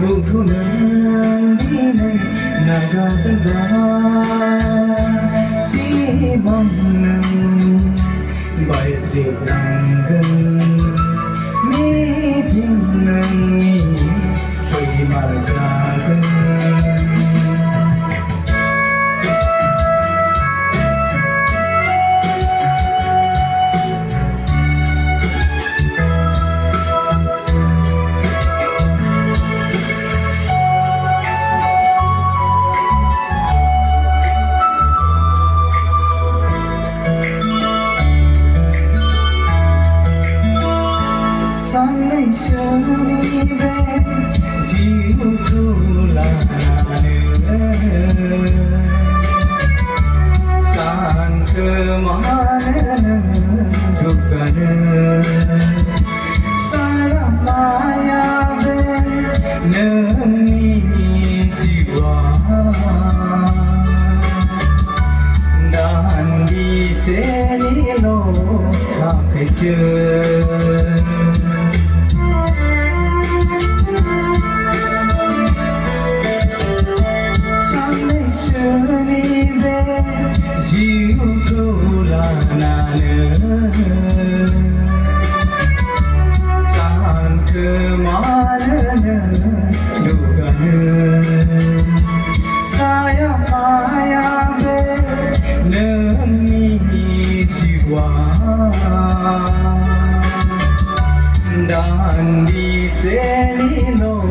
Berbukunan ini naga tegar si menang baik di langgan mi sinangi terima zagan seni ve jiwkulanane san kemana dukane saya maya ve nengi jiwa dan di sini lo kakece jiwkulanane san kemana dukane saya maya ve nengi jiwa dan di sini lo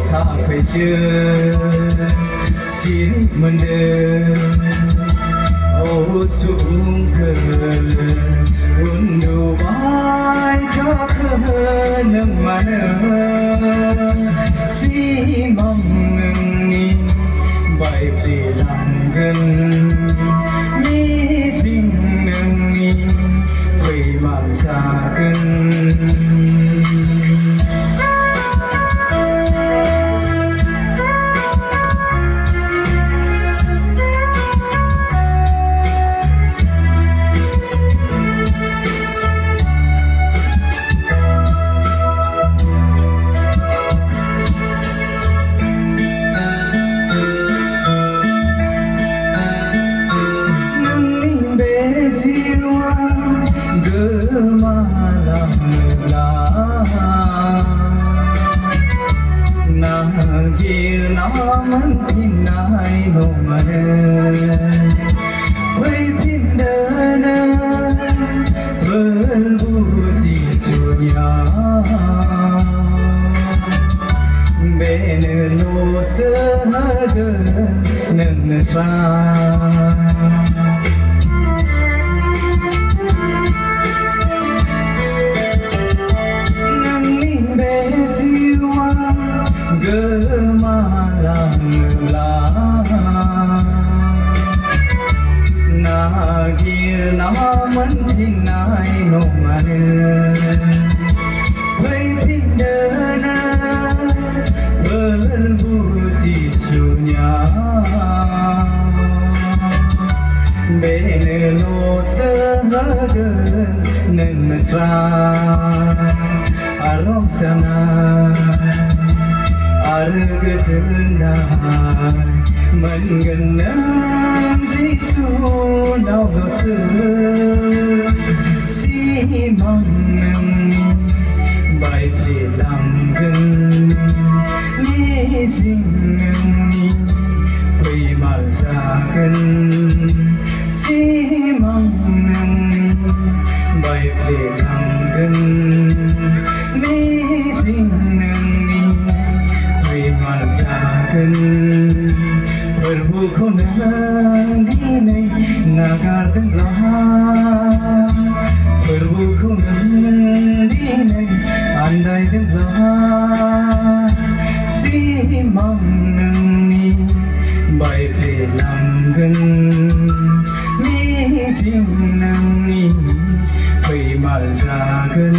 kakece sini mendem oh sungkel undu bai kakene mana si mengengi bai dilanggen mi singengi bai maksaken nagir naman pinay nomanen way pindana berbusi sunya benelo sehaga nenesra gemalang nagir naman hinay nomanen way pindana berbusi sunya benelo sehaga nenesra arong sana arga senai mengenang si sunau dosa si mengengi baik di langgan ni singengi primal zaken si mengengi baik di langgan ni singengi malzaken berbukunan ini nagar denglah berbukunan ini andai denglah si mengengi baik di langgan mi singengi malzaken